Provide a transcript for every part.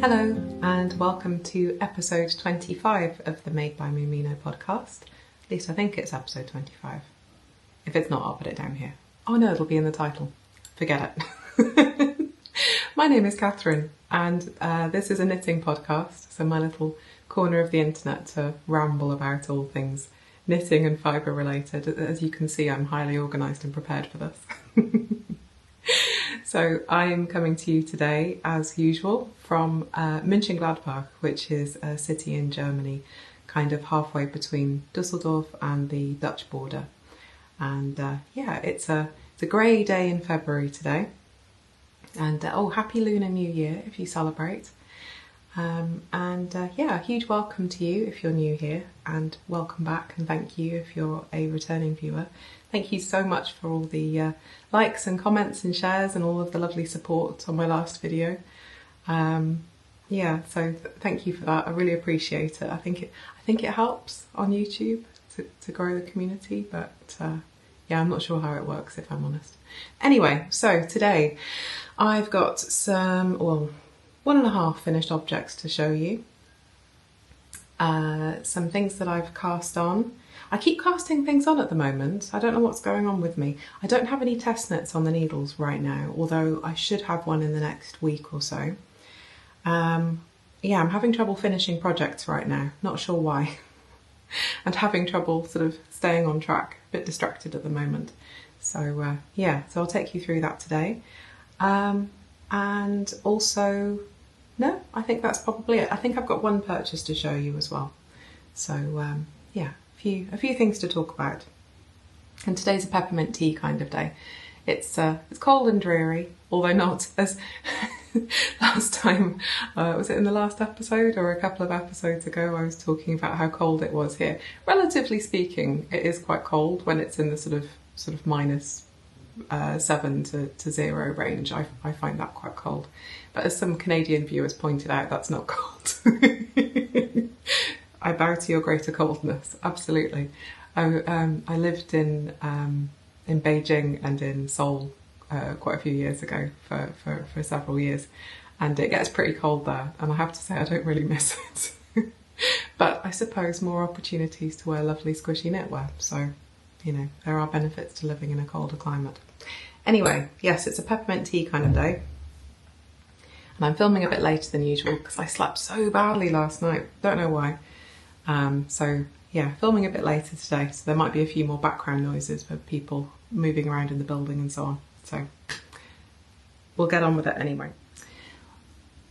Hello and welcome to episode 25 of the Made by Mumino podcast. At least I think it's episode 25. If it's not, I'll put it down here. Oh no, it'll be in the title. Forget it. My name is Kathryn and this is a knitting podcast, so my little corner of the internet to ramble about all things knitting and fibre related. As you can see, I'm highly organised and prepared for this. So I am coming to you today, as usual, from Mönchengladbach, which is a city in Germany, kind of halfway between Dusseldorf and the Dutch border. And yeah, it's a grey day in February today. And oh, happy Lunar New Year if you celebrate. Yeah, a huge welcome to you if you're new here, and welcome back, and thank you if you're a returning viewer. Thank you so much for all the likes and comments and shares and all of the lovely support on my last video. Yeah, so thank you for that. I really appreciate it. I think it helps on YouTube to grow the community, but yeah, I'm not sure how it works if I'm honest. Anyway, so today I've got some, well, 1.5 finished objects to show you. Some things that I've cast on. I keep casting things on at the moment. I don't know what's going on with me. I don't have any test knits on the needles right now, although I should have one in the next week or so. Yeah, I'm having trouble finishing projects right now. Not sure why. And having trouble sort of staying on track. A bit distracted at the moment. So yeah, so I'll take you through that today. And also, no, I think that's probably it. I think I've got one purchase to show you as well. So yeah, a few things to talk about. And today's a peppermint tea kind of day. It's cold and dreary, although not as last time. Was it in the last episode or a couple of episodes ago? I was talking about how cold it was here. Relatively speaking, it is quite cold when it's in the sort of minus 7 to 0 range. I find that quite cold. But as some Canadian viewers pointed out, that's not cold. I bow to your greater coldness, absolutely. I lived in Beijing and in Seoul quite a few years ago for several years, and it gets pretty cold there, and I have to say I don't really miss it. But I suppose more opportunities to wear lovely squishy knitwear, so you know, there are benefits to living in a colder climate. Anyway, yes, it's a peppermint tea kind of day. And I'm filming a bit later than usual because I slept so badly last night. Don't know why. So yeah, filming a bit later today. So there might be a few more background noises for people moving around in the building and so on. So we'll get on with it anyway.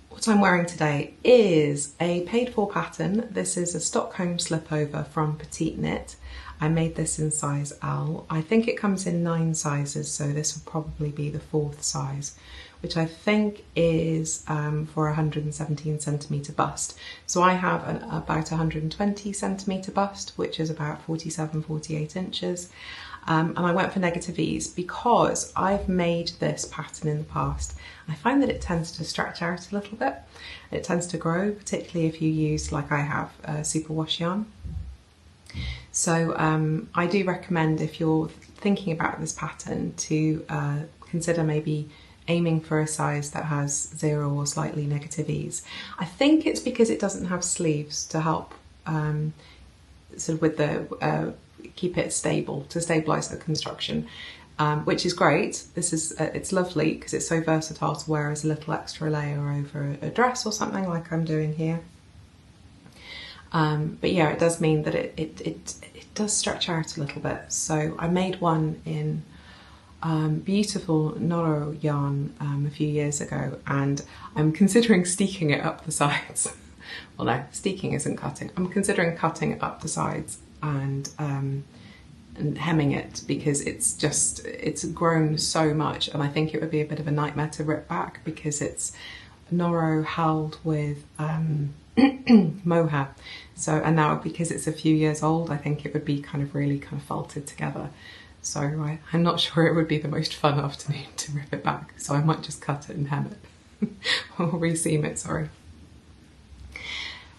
What I'm wearing today is a paid for pattern. This is a Stockholm slipover from Petite Knit. I made this in size L. I think it comes in 9 sizes, so this will probably be the 4th size, which I think is for a 117 centimetre bust. So I have about 120 centimetre bust, which is about 47, 48 inches. And I went for negative ease because I've made this pattern in the past. I find that it tends to stretch out a little bit. It tends to grow, particularly if you use, like I have, superwash yarn. So I do recommend, if you're thinking about this pattern, to consider maybe aiming for a size that has 0 or slightly negative ease. I think it's because it doesn't have sleeves to help sort of with the keep it stable, to stabilise the construction, which is great. This is it's lovely because it's so versatile to wear as a little extra layer over a dress or something like I'm doing here. But yeah, it does mean that it does stretch out a little bit. So I made one in beautiful Noro yarn a few years ago, and I'm considering steeking it up the sides. Well, no, steeking isn't cutting. I'm considering cutting it up the sides and hemming it, because it's grown so much, and I think it would be a bit of a nightmare to rip back because it's Noro held with mohair. So, and now because it's a few years old, I think it would be really felted together. So I'm not sure it would be the most fun afternoon to rip it back. So I might just cut it and hem it. Or reseam it, sorry.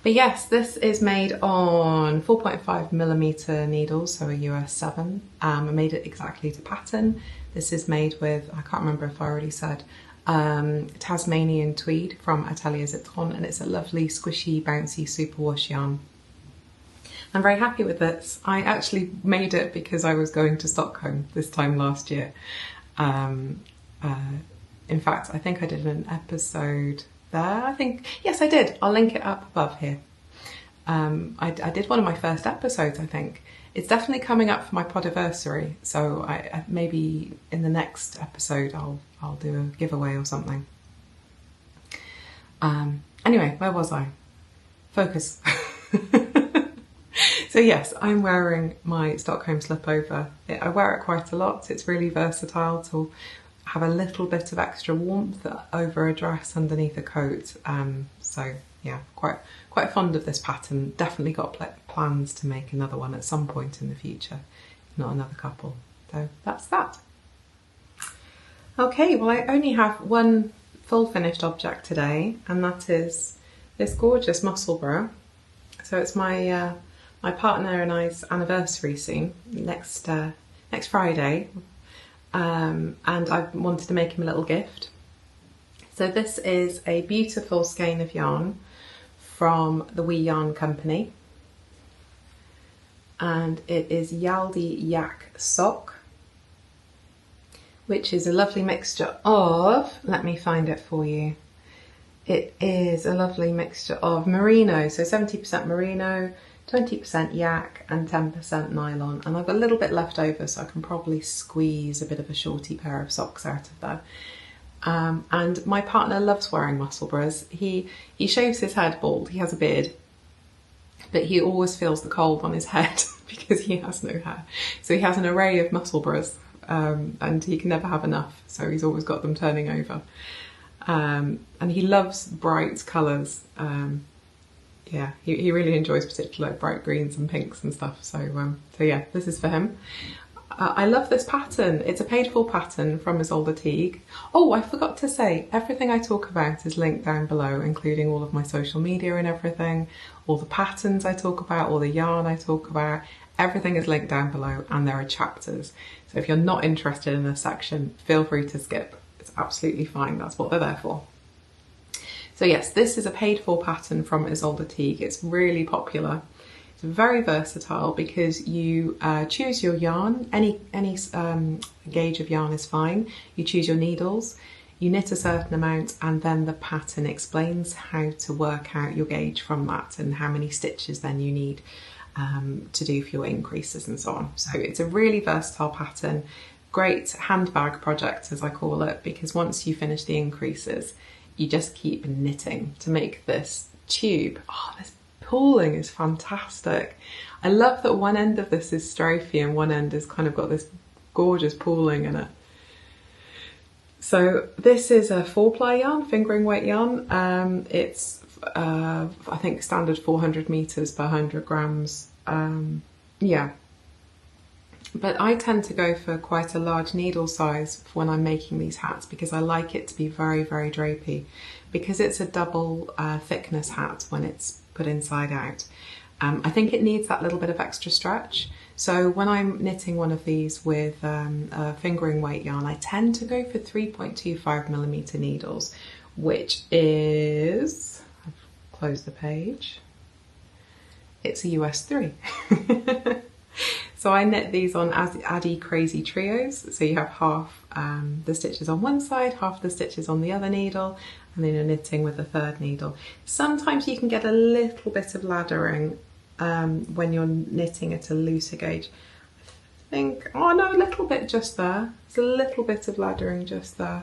But yes, this is made on 4.5mm needles, so a US 7. I made it exactly to pattern. This is made with, I can't remember if I already said, Tasmanian tweed from Atelier, and it's a lovely squishy bouncy superwash yarn. I'm very happy with this. I actually made it because I was going to Stockholm this time last year. In fact, I think I did an episode there. Yes, I did. I'll link it up above here. I did one of my first episodes, I think. It's definitely coming up for my podiversary, so I maybe in the next episode I'll do a giveaway or something. Anyway, where was I? Focus. So yes, I'm wearing my Stockholm slipover. I wear it quite a lot. It's really versatile to have a little bit of extra warmth over a dress underneath a coat. So yeah, quite fond of this pattern. Definitely got plans to make another one at some point in the future, if not another couple. So that's that. Okay, well, I only have one full finished object today, and that is this gorgeous Musselburgh. So it's my my partner and I's anniversary soon, next Friday, and I wanted to make him a little gift. So this is a beautiful skein of yarn from the WIP Yarn Company, and it is Lidy Yak Sock, which is a lovely mixture of, let me find it for you, it is a lovely mixture of merino, so 70% merino, 20% yak and 10% nylon, and I've got a little bit left over, so I can probably squeeze a bit of a shorty pair of socks out of there. And my partner loves wearing Musselburghs. He shaves his head bald, he has a beard, but he always feels the cold on his head because he has no hair. So he has an array of Musselburghs, and he can never have enough, so he's always got them turning over. And he loves bright colours. Yeah, he really enjoys particular bright greens and pinks and stuff. So yeah, this is for him. I love this pattern. It's a paid for pattern from Isolde Teague. Oh, I forgot to say, everything I talk about is linked down below, including all of my social media and everything, all the patterns I talk about, all the yarn I talk about, everything is linked down below, and there are chapters. So if you're not interested in a section, feel free to skip. It's absolutely fine, that's what they're there for. So yes, this is a paid for pattern from Isolde Teague. It's really popular. It's very versatile because you choose your yarn, any gauge of yarn is fine. You choose your needles, you knit a certain amount, and then the pattern explains how to work out your gauge from that and how many stitches then you need to do for your increases and so on. So it's a really versatile pattern, great handbag project as I call it, because once you finish the increases, you just keep knitting to make this tube. Oh, this pooling is fantastic. I love that one end of this is strophy and one end has kind of got this gorgeous pooling in it. So this is a 4-ply yarn, fingering weight yarn. It's I think standard 400 meters per 100 grams. Yeah. But I tend to go for quite a large needle size when I'm making these hats because I like it to be very, very drapey, because it's a double thickness hat when it's put inside out. I think it needs that little bit of extra stretch. So when I'm knitting one of these with a fingering weight yarn, I tend to go for 3.25mm needles, which is, I've closed the page, it's a US 3. So I knit these on Addy Crazy Trios. So you have half the stitches on one side, half the stitches on the other needle, and then you're knitting with the third needle. Sometimes you can get a little bit of laddering when you're knitting at a looser gauge. I think, oh no, a little bit just there. There's a little bit of laddering just there,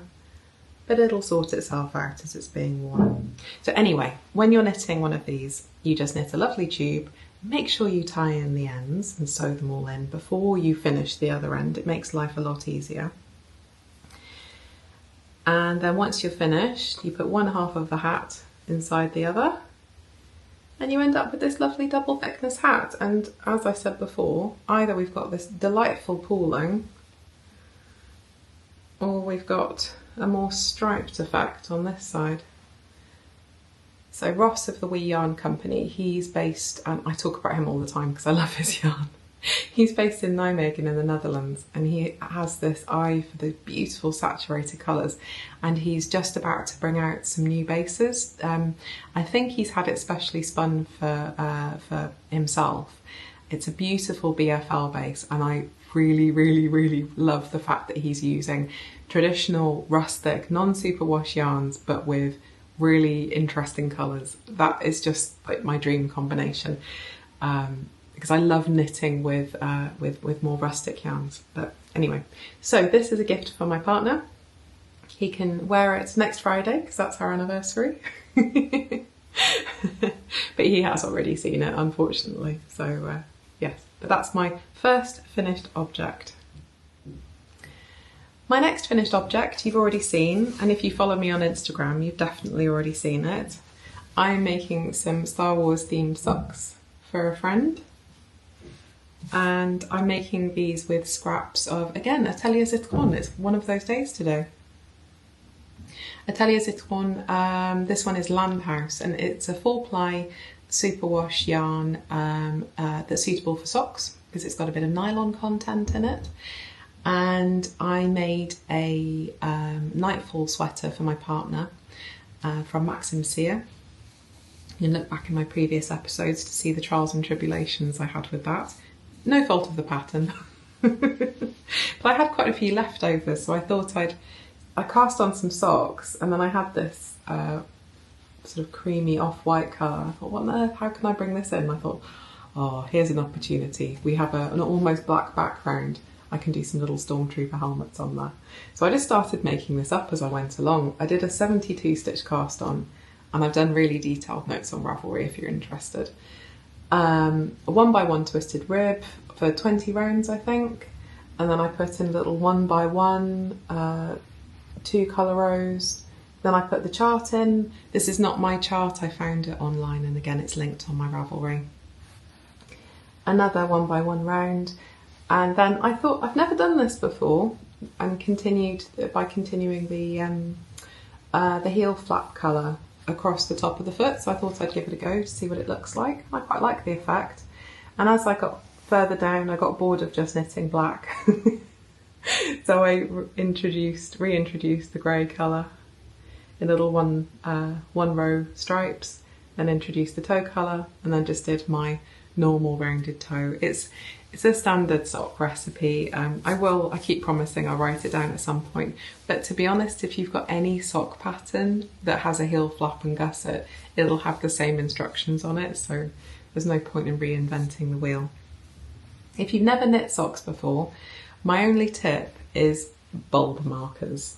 but it'll sort itself out as it's being worn. So anyway, when you're knitting one of these, you just knit a lovely tube. Make sure you tie in the ends and sew them all in before you finish the other end. It makes life a lot easier. And then once you're finished, you put one half of the hat inside the other, and you end up with this lovely double thickness hat. And as I said before, either we've got this delightful pooling, or we've got a more striped effect on this side. So Ross of the WIP Yarn Company, he's based, I talk about him all the time because I love his yarn. He's based in Nijmegen in the Netherlands, and he has this eye for the beautiful saturated colours, and he's just about to bring out some new bases. I think he's had it specially spun for himself. It's a beautiful BFL base, and I really love the fact that he's using traditional rustic non-superwash yarns but with really interesting colours. That is just like my dream combination. Because I love knitting with more rustic yarns. But anyway, so this is a gift for my partner. He can wear it next Friday because that's our anniversary. But he has already seen it, unfortunately. So yes, but that's my first finished object. My next finished object you've already seen, and if you follow me on Instagram, you've definitely already seen it. I'm making some Star Wars themed socks for a friend. And I'm making these with scraps of, again, Atelier Citron. It's one of those days today. Atelier Citron, this one is Landhaus, and it's a 4-ply superwash yarn that's suitable for socks because it's got a bit of nylon content in it. And I made a nightfall sweater for my partner from Maxim Sear. You can look back in my previous episodes to see the trials and tribulations I had with that. No fault of the pattern. But I had quite a few leftovers, so I thought I cast on some socks, and then I had this sort of creamy off-white colour. I thought, what on earth, how can I bring this in? I thought, oh, here's an opportunity. We have an almost black background. I can do some little Stormtrooper helmets on there. So I just started making this up as I went along. I did a 72 stitch cast on, and I've done really detailed notes on Ravelry if you're interested. A 1x1 twisted rib for 20 rounds, I think, and then I put in little 1x1 2 colour rows. Then I put the chart in. This is not my chart, I found it online, and again it's linked on my Ravelry. Another 1x1 round, and then I thought I've never done this before, and continued by continuing the heel flap colour across the top of the foot, so I thought I'd give it a go to see what it looks like. I quite like the effect, and as I got further down I got bored of just knitting black. So I reintroduced the grey colour in little one row stripes, then introduced the toe colour, and then just did my normal rounded toe. It's a standard sock recipe. I keep promising I'll write it down at some point, but to be honest, if you've got any sock pattern that has a heel flap and gusset, it'll have the same instructions on it, so there's no point in reinventing the wheel. If you've never knit socks before, my only tip is bulb markers.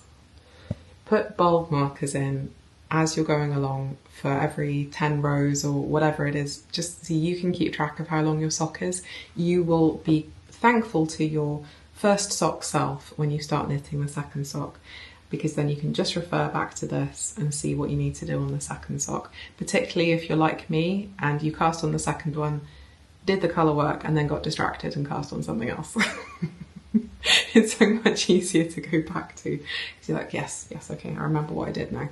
Put bulb markers in as you're going along for every 10 rows or whatever it is, just so you can keep track of how long your sock is. You will be thankful to your first sock self when you start knitting the second sock, because then you can just refer back to this and see what you need to do on the second sock, particularly if you're like me and you cast on the second one, did the colour work, and then got distracted and cast on something else. It's so much easier to go back to, because you're like, yes, okay, I remember what I did now.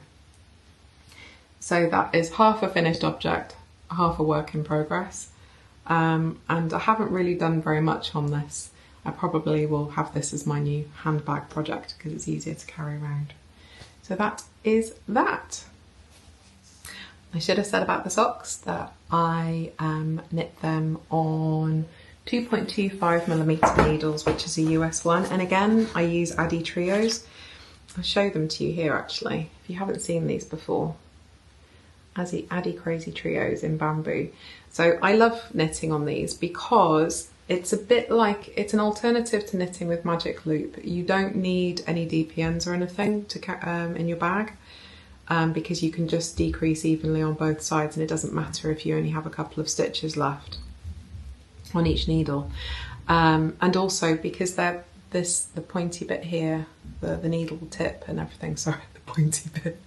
So that is half a finished object, half a work in progress. And I haven't really done very much on this. I probably will have this as my new handbag project because it's easier to carry around. So that is that. I should have said about the socks that I knit them on 2.25mm needles, which is a US one. And again, I use Addi Trios. I'll show them to you here actually, if you haven't seen these before. Addi Crazy Trios in bamboo. So I love knitting on these because it's a bit like, it's an alternative to knitting with magic loop. You don't need any DPNs or anything to in your bag, because you can just decrease evenly on both sides, and it doesn't matter if you only have a couple of stitches left on each needle. And also because they're the pointy bit here, the needle tip and everything, sorry, the pointy bit.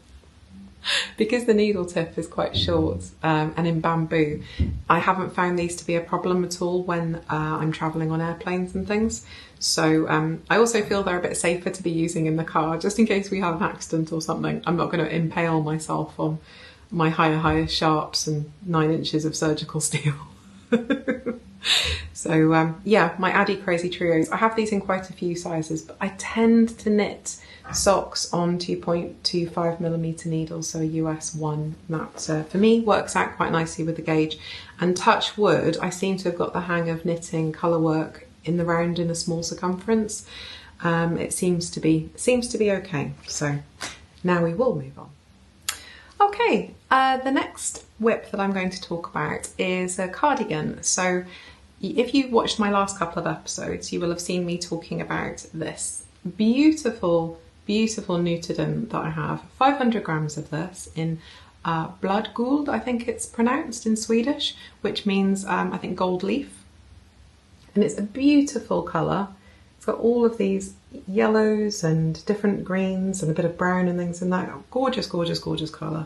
Because the needle tip is quite short, and in bamboo, I haven't found these to be a problem at all when I'm travelling on airplanes and things. So I also feel they're a bit safer to be using in the car, just in case we have an accident or something. I'm not going to impale myself on my higher sharps and 9 inches of surgical steel. So yeah, my Addy Crazy Trios. I have these in quite a few sizes, but I tend to knit socks on 2.25mm needles, so a US 1. That for me works out quite nicely with the gauge. And touch wood, I seem to have got the hang of knitting colour work in the round in a small circumference. It seems to be okay. So now we will move on. Okay, the next WIP that I'm going to talk about is a cardigan. So if you've watched my last couple of episodes, you will have seen me talking about this beautiful, beautiful Nutiden that I have. 500 grams of this in blood gold, I think it's pronounced in Swedish, which means I think gold leaf. And it's a beautiful colour. It's got all of these yellows and different greens and a bit of brown and things in that. Gorgeous, gorgeous, gorgeous colour.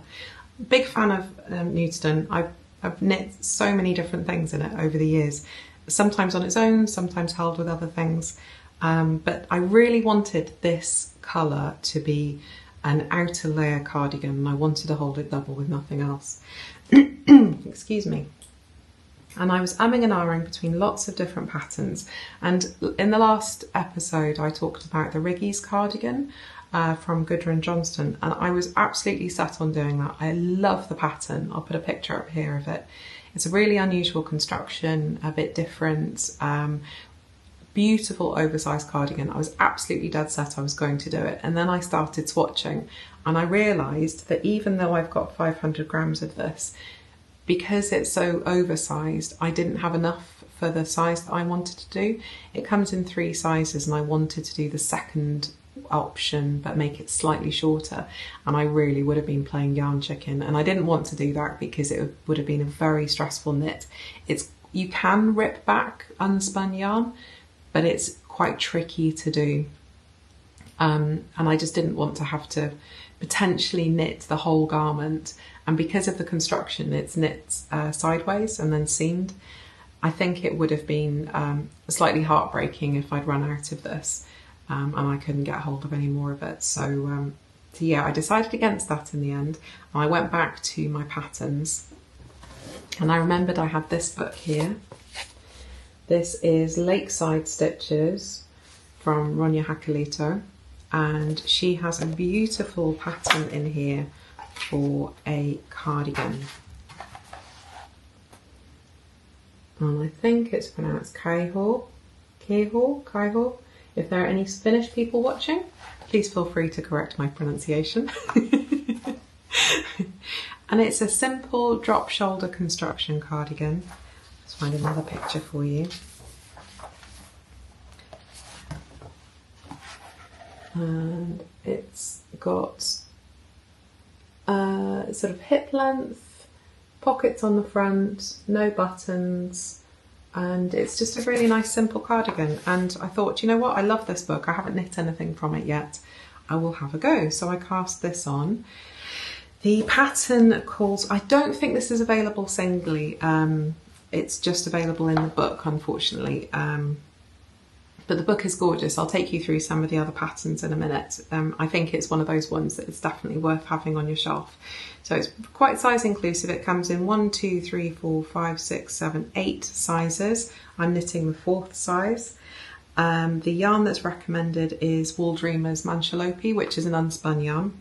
Big fan of Nutiden. I've knit so many different things in it over the years. Sometimes on its own, sometimes held with other things. But I really wanted this colour to be an outer layer cardigan, and I wanted to hold it double with nothing else. Excuse me. And I was umming and ahhing between lots of different patterns. And in the last episode, I talked about the Riggy's cardigan from Gudrun Johnston, and I was absolutely set on doing that. I love the pattern. I'll put a picture up here of it. It's a really unusual construction, a bit different, beautiful oversized cardigan. I was absolutely dead set I was going to do it. And then I started swatching, and I realised that even though I've got 500 grams of this, because it's so oversized, I didn't have enough for the size that I wanted to do. It comes in 3 sizes, and I wanted to do the second option but make it slightly shorter, and I really would have been playing yarn chicken, and I didn't want to do that because it would have been a very stressful knit. You can rip back unspun yarn, but it's quite tricky to do, and I just didn't want to have to potentially knit the whole garment. And because of the construction, it's knit sideways and then seamed. I think it would have been slightly heartbreaking if I'd run out of this and I couldn't get hold of any more of it. So yeah, I decided against that in the end. I went back to my patterns, and I remembered I had this book here. This is Lakeside Stitches from Ronja Hakalito, and she has a beautiful pattern in here for a cardigan, and I think it's pronounced Kaiho. If there are any Finnish people watching, please feel free to correct my pronunciation. And it's a simple drop shoulder construction cardigan. Let's find another picture for you. And it's got sort of hip length, pockets on the front, no buttons, and it's just a really nice simple cardigan. And I thought, you know what, I love this book, I haven't knit anything from it yet, I will have a go. So I cast this on. The pattern calls, I don't think this is available singly, it's just available in the book, unfortunately. But the book is gorgeous. I'll take you through some of the other patterns in a minute. I think it's one of those ones that is definitely worth having on your shelf. So it's quite size inclusive. It comes in 1, 2, 3, 4, 5, 6, 7, 8 sizes. I'm knitting the 4th size. The yarn that's recommended is Wool Dreamers Manchalopi, which is an unspun yarn.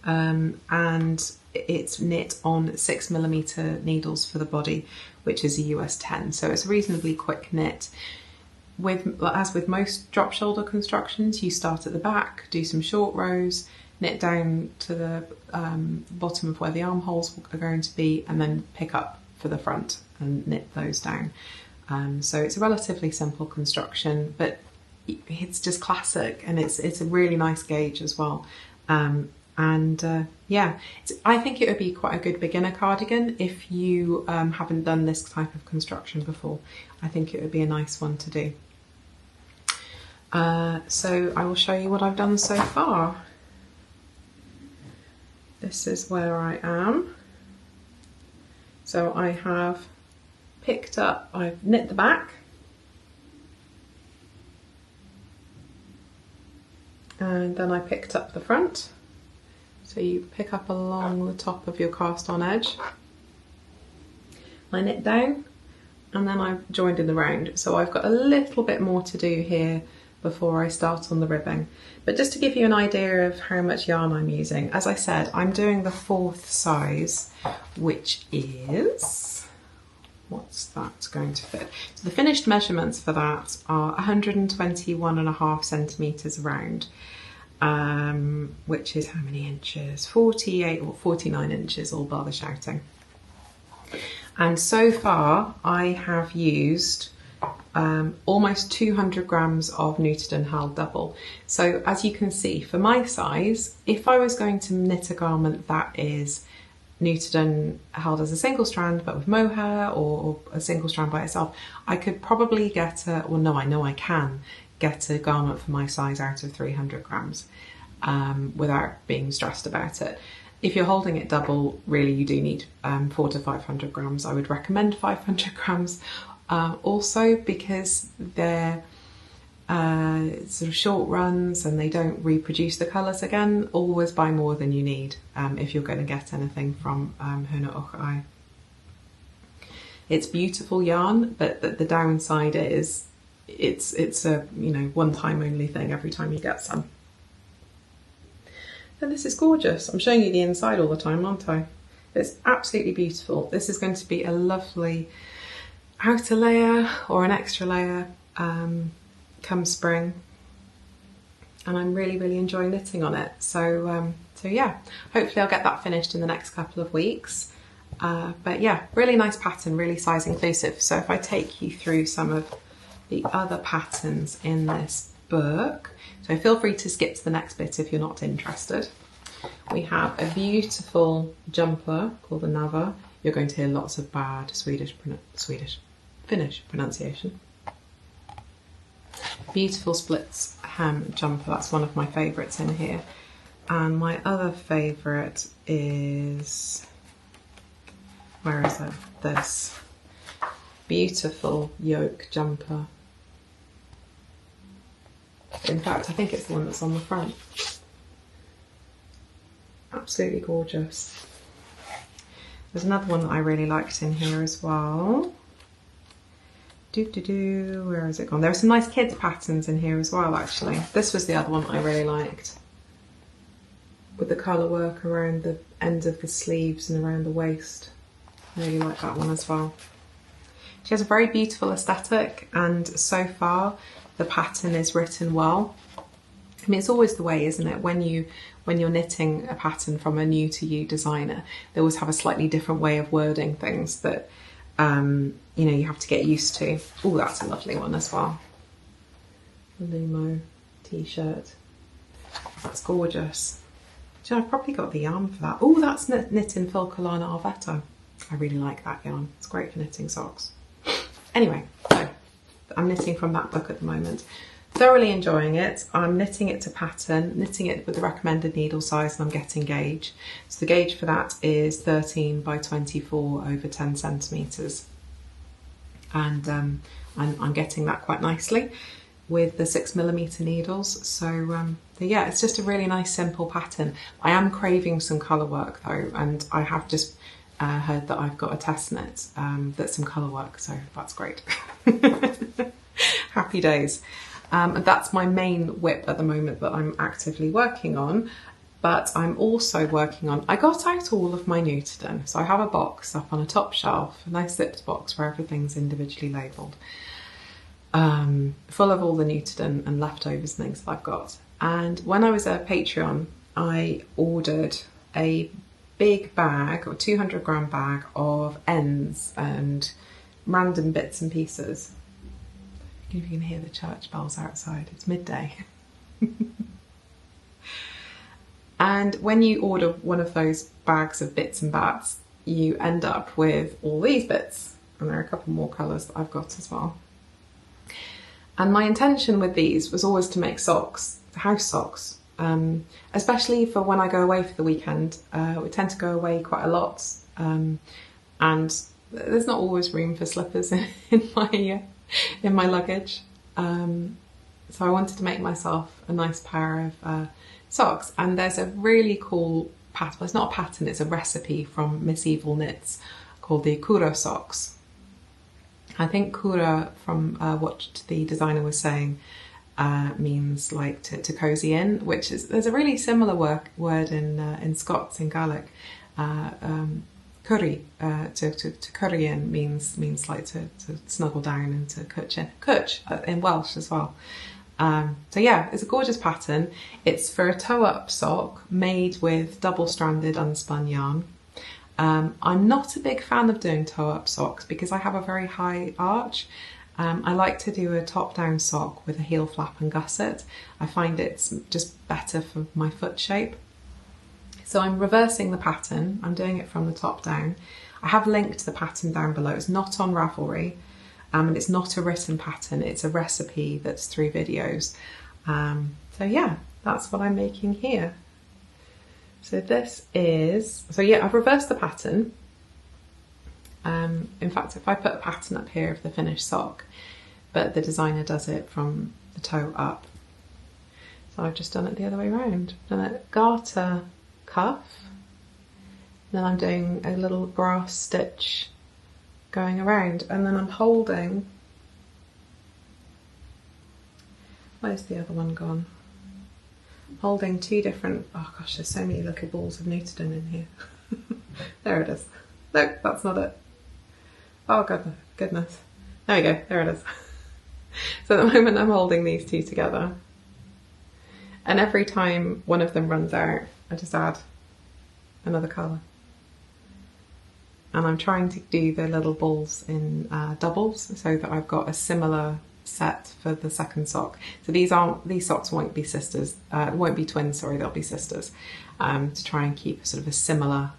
And it's knit on 6mm needles for the body, which is a US 10. So it's a reasonably quick knit. As with most drop shoulder constructions, you start at the back, do some short rows, knit down to the bottom of where the armholes are going to be, and then pick up for the front and knit those down. So it's a relatively simple construction, but it's just classic, and it's a really nice gauge as well. Yeah, I think it would be quite a good beginner cardigan if you haven't done this type of construction before. I think it would be a nice one to do. So I will show you what I've done so far. This is where I am. So I have I've knit the back, and then I picked up the front. So you pick up along the top of your cast on edge. I knit down, and then I've joined in the round. So I've got a little bit more to do here before I start on the ribbing. But just to give you an idea of how much yarn I'm using, as I said, I'm doing the 4th size, which is, what's that going to fit? So the finished measurements for that are 121.5 centimetres round, which is how many inches? 48 or 49 inches, all bar the shouting. And so far I have used almost 200 grams of knitted and held double. So as you can see, for my size, if I was going to knit a garment that is knitted and held as a single strand but with mohair, or a single strand by itself, I could probably get a, well no, I know I can get a garment for my size out of 300 grams without being stressed about it. If you're holding it double, really you do need 400 to 500 grams. I would recommend 500 grams also, because they're sort of short runs and they don't reproduce the colours again. Always buy more than you need if you're going to get anything from Huna Okai. It's beautiful yarn, but the downside is it's a, you know, one time only thing every time you get some. And this is gorgeous. I'm showing you the inside all the time, aren't I? It's absolutely beautiful. This is going to be a lovely outer layer or an extra layer come spring, and I'm really enjoying knitting on it. So yeah, hopefully I'll get that finished in the next couple of weeks. But yeah, really nice pattern, really size inclusive. So if I take you through some of the other patterns in this book, so feel free to skip to the next bit if you're not interested. We have a beautiful jumper called the Nava. You're going to hear lots of bad Finnish pronunciation. Beautiful splits hem jumper, that's one of my favourites in here. And my other favourite is, where is it? This beautiful yoke jumper. In fact, I think it's the one that's on the front. Absolutely gorgeous. There's another one that I really liked in here as well. Where has it gone? There are some nice kids patterns in here as well, actually. This was the other one I really liked, with the colour work around the ends of the sleeves and around the waist. I really like that one as well. She has a very beautiful aesthetic, and so far the pattern is written well. I mean, it's always the way, isn't it? When you're knitting a pattern from a new to you designer, they always have a slightly different way of wording things that you know, you have to get used to. Oh, that's a lovely one as well. Lumo t-shirt. That's gorgeous. Do you know, I've probably got the yarn for that. Oh, that's knit in Fulcolana Arvetto. I really like that yarn. It's great for knitting socks. Anyway, so I'm knitting from that book at the moment. Thoroughly enjoying it. I'm knitting it to pattern, knitting it with the recommended needle size, and I'm getting gauge. So the gauge for that is 13 by 24 over 10 centimetres. And I'm getting that quite nicely with the 6mm needles. So yeah, it's just a really nice simple pattern. I am craving some colour work though, and I have just heard that I've got a test knit that's some colour work, so that's great. Happy days. That's my main WIP at the moment that I'm actively working on, but I'm also working on, I got out all of my Newton, so I have a box up on a top shelf, a nice zipped box where everything's individually labelled, full of all the Newton and leftovers and things that I've got. And when I was at Patreon, I ordered a big bag, or 200 gram bag of ends and random bits and pieces. You can hear the church bells outside, it's midday. And when you order one of those bags of bits and bats, you end up with all these bits, and there are a couple more colours that I've got as well. And my intention with these was always to make socks, house socks, especially for when I go away for the weekend. We tend to go away quite a lot, and there's not always room for slippers in my luggage, so I wanted to make myself a nice pair of socks. And there's a really cool pattern, well, it's not a pattern, it's a recipe from Miss Evil Knits called the Kura Socks, I think Kura, from what the designer was saying, means like to cozy in, which is, there's a really similar word in Scots, in Gaelic. Curry, to curry in means like to snuggle down and to cwtch in. Cwtch in Welsh as well. So yeah, it's a gorgeous pattern. It's for a toe-up sock made with double-stranded unspun yarn. I'm not a big fan of doing toe-up socks because I have a very high arch. I like to do a top-down sock with a heel flap and gusset. I find it's just better for my foot shape. So I'm reversing the pattern. I'm doing it from the top down. I have linked the pattern down below. It's not on Ravelry, and it's not a written pattern. It's a recipe that's through videos. So yeah, that's what I'm making here. So this is, so yeah, I've reversed the pattern. In fact, if I put a pattern up here of the finished sock, but the designer does it from the toe up. So I've just done it the other way around. Done a garter cuff, then I'm doing a little brass stitch going around, and then I'm holding, where's the other one gone? Holding two different, oh gosh, there's so many little balls of Nutiden in here. There it is. No, that's not it. Oh goodness. There we go, there it is. So at the moment I'm holding these two together, and every time one of them runs out, I just add another colour. And I'm trying to do the little balls in doubles so that I've got a similar set for the second sock. So these socks won't be sisters, won't be twins, sorry, they'll be sisters, to try and keep sort of a similar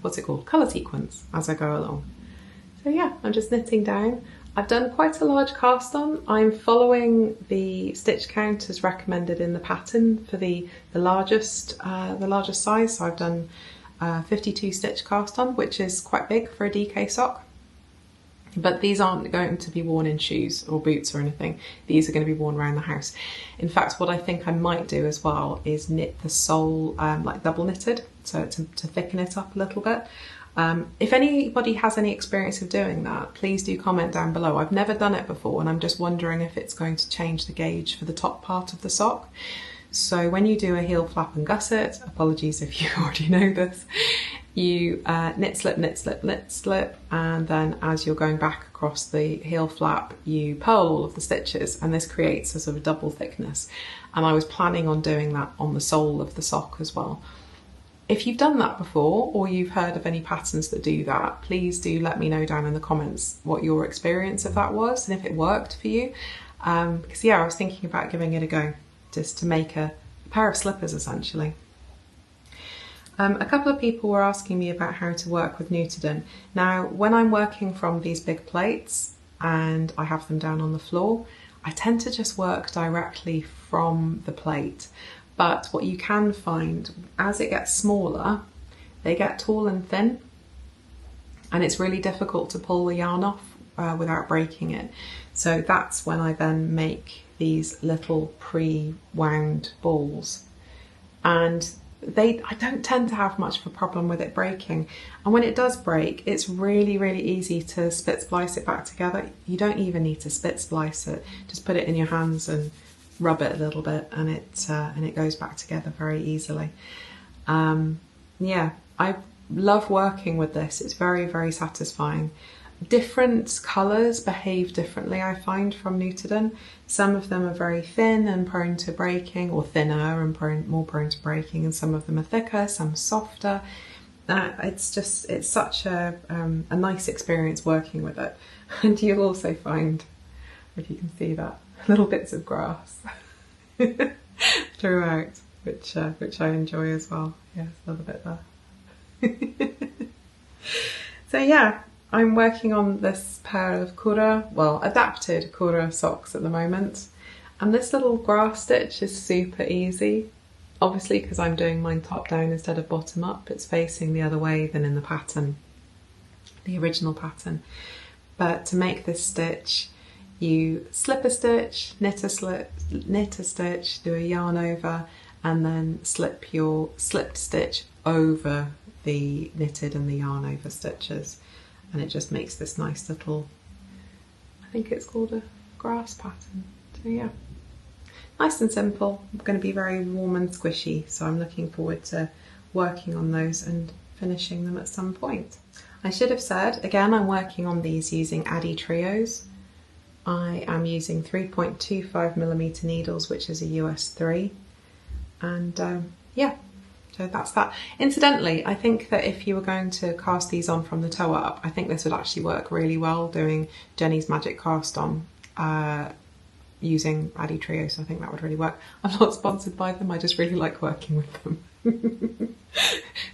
what's it called? Colour sequence as I go along. So yeah, I'm just knitting down. I've done quite a large cast on. I'm following the stitch count as recommended in the pattern for the largest size. So I've done 52 stitch cast on, which is quite big for a DK sock. But these aren't going to be worn in shoes or boots or anything. These are going to be worn around the house. In fact, what I think I might do as well is knit the sole like double knitted, so to thicken it up a little bit. If anybody has any experience of doing that, please do comment down below. I've never done it before, and I'm just wondering if it's going to change the gauge for the top part of the sock. So when you do a heel flap and gusset, apologies if you already know this, you knit, slip, knit, slip, knit, slip, and then as you're going back across the heel flap, you purl all of the stitches, and this creates a sort of double thickness. And I was planning on doing that on the sole of the sock as well. If you've done that before, or you've heard of any patterns that do that, please do let me know down in the comments what your experience of that was and if it worked for you. Because yeah, I was thinking about giving it a go, just to make a pair of slippers essentially. A couple of people were asking me about how to work with Nutiden. Now, when I'm working from these big plates and I have them down on the floor, I tend to just work directly from the plate. But what you can find, as it gets smaller, they get tall and thin, and it's really difficult to pull the yarn off without breaking it. So that's when I then make these little pre-wound balls. And I don't tend to have much of a problem with it breaking. And when it does break, it's really, really easy to split splice it back together. You don't even need to split splice it. Just put it in your hands and rub it a little bit, and it goes back together very easily. Yeah, I love working with this. It's very, very satisfying. Different colours behave differently, I find, from Nutiden. Some of them are very thin and prone to breaking, or thinner and more prone to breaking, and some of them are thicker, some softer. It's such a nice experience working with it. And you'll also find, if you can see that, little bits of grass throughout, which I enjoy as well. Yes, another bit there. So yeah, I'm working on this pair of adapted Kura socks at the moment, and this little grass stitch is super easy. Obviously, because I'm doing mine top down instead of bottom up, it's facing the other way than in the pattern, the original pattern. But to make this stitch, you slip a stitch, knit a stitch, do a yarn over, and then slip your slipped stitch over the knitted and the yarn over stitches, and it just makes this nice little, I think it's called a grass pattern. So yeah, nice and simple. Going to be very warm and squishy, so I'm looking forward to working on those and finishing them at some point. I should have said, again, I'm working on these using Addi Trios. I am using 3.25mm needles, which is a US 3, and yeah, so that's that. Incidentally, I think that if you were going to cast these on from the toe up, I think this would actually work really well, doing Jenny's Magic Cast On using Addi Trios. I think that would really work. I'm not sponsored by them, I just really like working with them.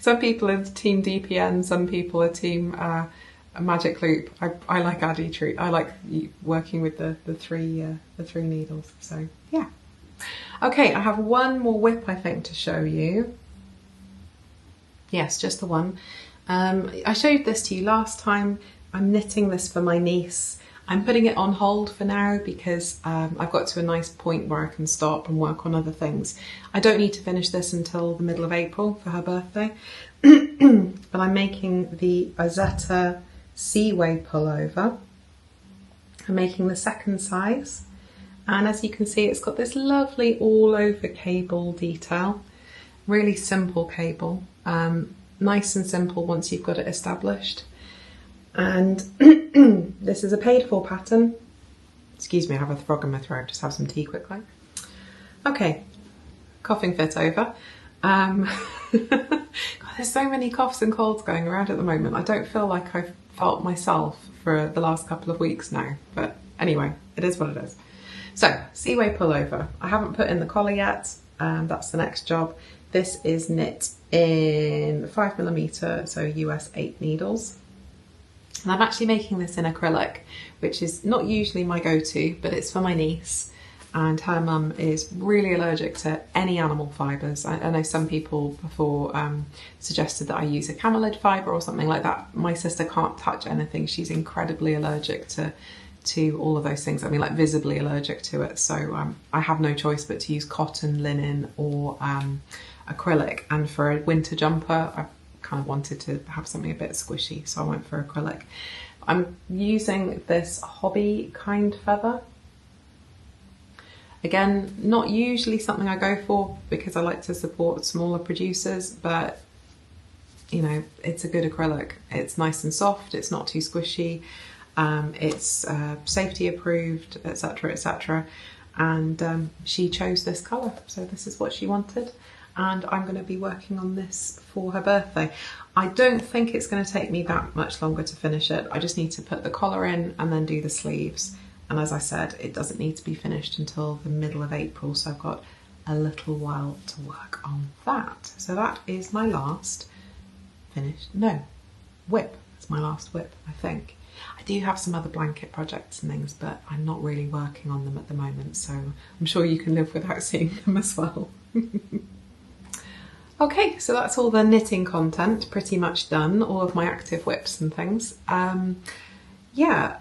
Some people are team DPN, some people are team Magic Loop. I like Addi Trio. I like working with the three needles. So yeah. Okay, I have one more WIP I think to show you. Yes, just the one. I showed this to you last time. I'm knitting this for my niece. I'm putting it on hold for now because I've got to a nice point where I can stop and work on other things. I don't need to finish this until the middle of April for her birthday. But I'm making the WIP Seaway Pullover. I'm making the second size. And as you can see, it's got this lovely all over cable detail. Really simple cable. Nice and simple once you've got it established. And this is a paid for pattern. Excuse me, I have a frog in my throat, just have some tea quickly. Okay, coughing fit over. God, there's so many coughs and colds going around at the moment. I don't feel like I've felt myself for the last couple of weeks now, but anyway, it is what it is. So, Seaway Pullover. I haven't put in the collar yet, that's the next job. This is knit in 5mm, so US 8 needles. And I'm actually making this in acrylic, which is not usually my go-to, but it's for my niece. And her mum is really allergic to any animal fibres. I know some people before suggested that I use a camelid fibre or something like that. My sister can't touch anything. She's incredibly allergic to all of those things. I mean, like visibly allergic to it. So I have no choice but to use cotton, linen or acrylic. And for a winter jumper, I kind of wanted to have something a bit squishy, so I went for acrylic. I'm using this hobby kind feather. Again, not usually something I go for because I like to support smaller producers, but you know, it's a good acrylic. It's nice and soft, it's not too squishy, it's safety approved, etc, etc. And she chose this colour, so this is what she wanted. And I'm going to be working on this for her birthday. I don't think it's going to take me that much longer to finish it. I just need to put the collar in and then do the sleeves. And as I said, it doesn't need to be finished until the middle of April, so I've got a little while to work on that. So that is my last finished, no, WIP. It's my last WIP, I think. I do have some other blanket projects and things, but I'm not really working on them at the moment, so I'm sure you can live without seeing them as well. Okay, so that's all the knitting content pretty much done, all of my active WIPs and things. Yeah,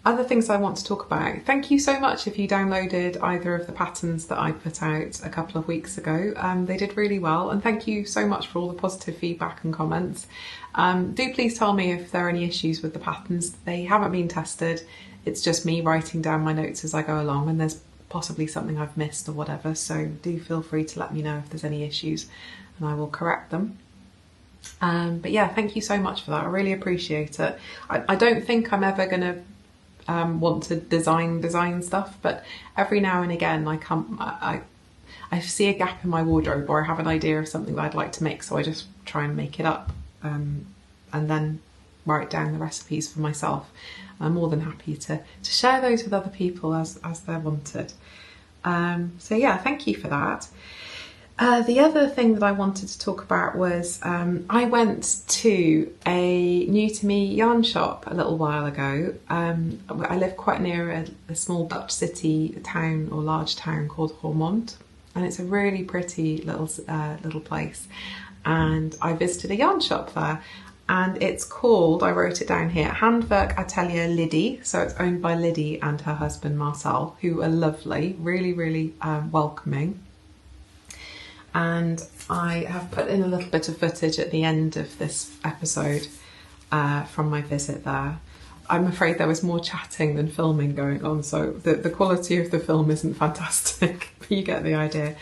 other things I want to talk about. Thank you so much if you downloaded either of the patterns that I put out a couple of weeks ago. They did really well, and thank you so much for all the positive feedback and comments. Do please tell me if there are any issues with the patterns. They haven't been tested. It's just me writing down my notes as I go along, and there's possibly something I've missed or whatever, so do feel free to let me know if there's any issues and I will correct them. But yeah, thank you so much for that. I really appreciate it. I don't think I'm ever going to want to design stuff, but every now and again I see a gap in my wardrobe, or I have an idea of something that I'd like to make, so I just try and make it up and then write down the recipes for myself. I'm more than happy to share those with other people as they're wanted. So yeah, thank you for that. The other thing that I wanted to talk about was I went to a new to me yarn shop a little while ago. I live quite near a small Dutch city town or large town called Roermond, and it's a really pretty little place. And I visited a yarn shop there, and it's called, I wrote it down here, Handwerk Atelier Lidy. So it's owned by Lidy and her husband Marcel, who are lovely, really, really welcoming. and I have put in a little bit of footage at the end of this episode from my visit there. I'm afraid there was more chatting than filming going on, so the quality of the film isn't fantastic, but you get the idea.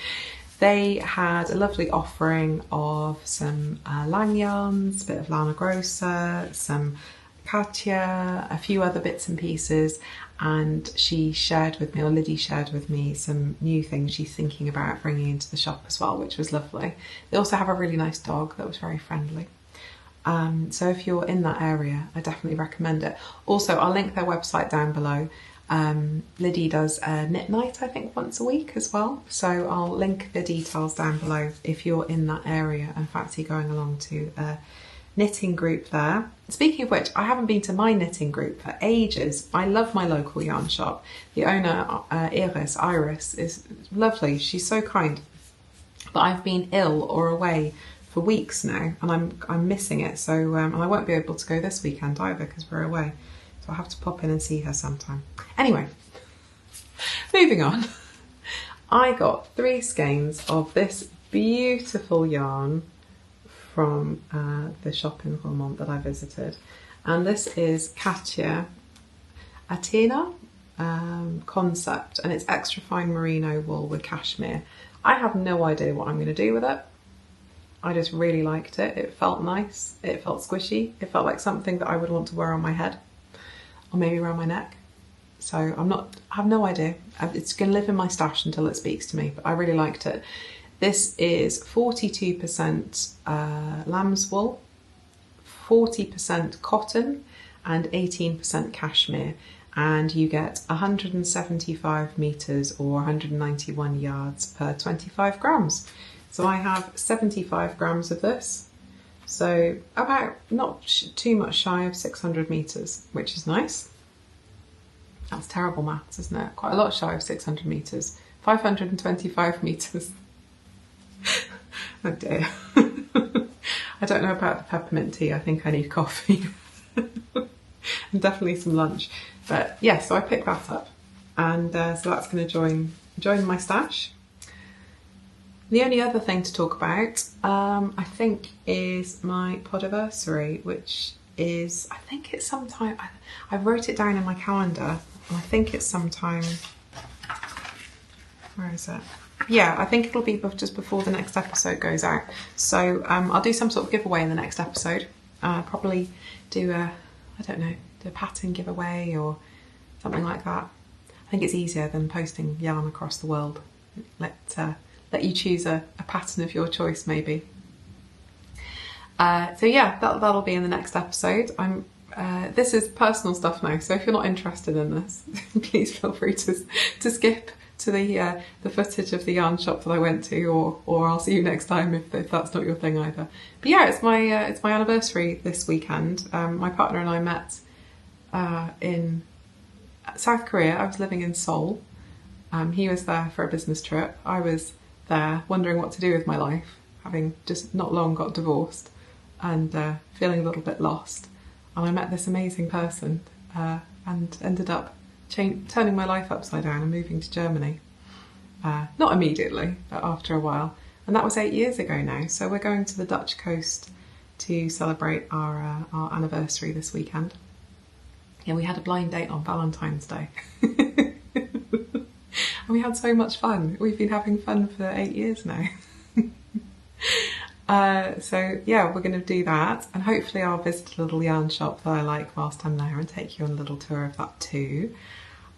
They had a lovely offering of some lang yarns, a bit of lana grossa, some katia, a few other bits and pieces, and she shared with me, or Lidy shared with me, some new things she's thinking about bringing into the shop as well, which was lovely. They also have a really nice dog that was very friendly. So if you're in that area, I definitely recommend it. Also, I'll link their website down below. Lidy does a knit night, I think, once a week as well. So I'll link the details down below if you're in that area and fancy going along to a knitting group there. Speaking of which, I haven't been to my knitting group for ages. I love my local yarn shop. The owner, Iris, is lovely. She's so kind. But I've been ill or away for weeks now, and I'm missing it. So and I won't be able to go this weekend either because we're away. So I'll have to pop in and see her sometime. Anyway, moving on. I got 3 skeins of this beautiful yarn from the shop in Vermont that I visited, and this is Katia Athena concept, and it's extra fine merino wool with cashmere. I have no idea what I'm going to do with it. I just really liked it. It felt nice, it felt squishy, it felt like something that I would want to wear on my head or maybe around my neck. So I have no idea. It's going to live in my stash until it speaks to me, but I really liked it. This is 42% lamb's wool, 40% cotton and 18% cashmere, and you get 175 metres or 191 yards per 25 grams. So I have 75 grams of this, so about not too much shy of 600 metres, which is nice. That's terrible maths, isn't it? Quite a lot shy of 600 metres, 525 metres. Oh dear. I don't know about the peppermint tea. I think I need coffee and definitely some lunch. But yeah, so I picked that up, and so that's going to join my stash. The only other thing to talk about, I think, is my podiversary, which is, I think it's sometime, I wrote it down in my calendar, and I think it's sometime, where is it? Yeah, I think it'll be just before the next episode goes out. So I'll do some sort of giveaway in the next episode. Probably do a pattern giveaway or something like that. I think it's easier than posting yarn across the world. Let you choose a pattern of your choice, maybe. So yeah, that'll be in the next episode. This is personal stuff now, so if you're not interested in this, please feel free to skip to the footage of the yarn shop that I went to, or I'll see you next time if that's not your thing either. But yeah, it's my anniversary this weekend. My partner and I met in South Korea. I was living in Seoul. He was there for a business trip. I was there wondering what to do with my life, having just not long got divorced and feeling a little bit lost. And I met this amazing person and ended up turning my life upside down and moving to Germany. Not immediately, but after a while. And that was 8 years ago now. So we're going to the Dutch coast to celebrate our anniversary this weekend. Yeah, we had a blind date on Valentine's Day. And we had so much fun. We've been having fun for 8 years now. So yeah, we're going to do that, and hopefully I'll visit a little yarn shop that I like whilst I'm there and take you on a little tour of that too.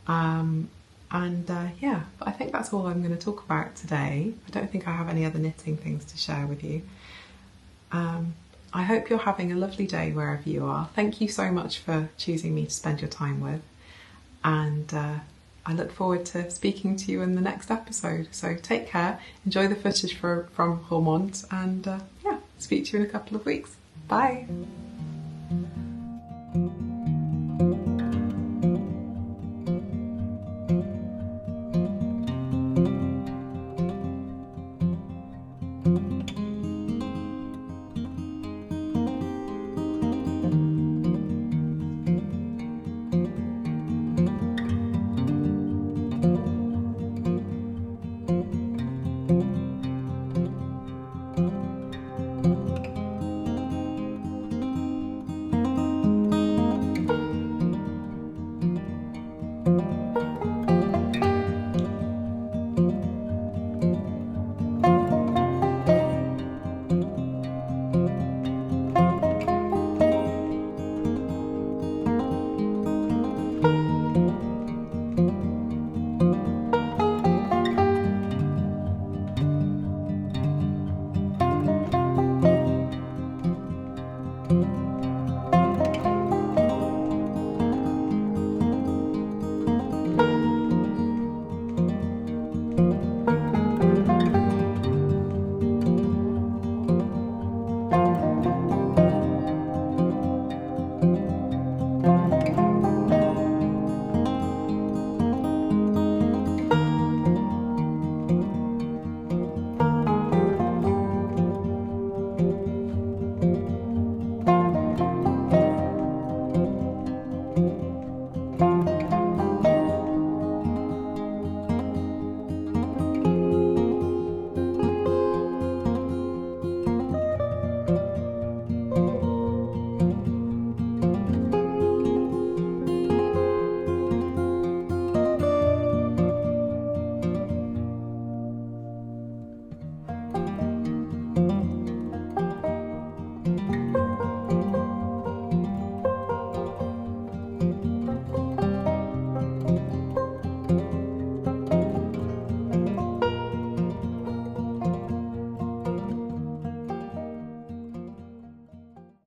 Yeah, but I think that's all I'm going to talk about today. I don't think I have any other knitting things to share with you. I hope you're having a lovely day wherever you are. Thank you so much for choosing me to spend your time with, and I look forward to speaking to you in the next episode. So take care, enjoy the footage from Vermont, and yeah, speak to you in a couple of weeks. Bye!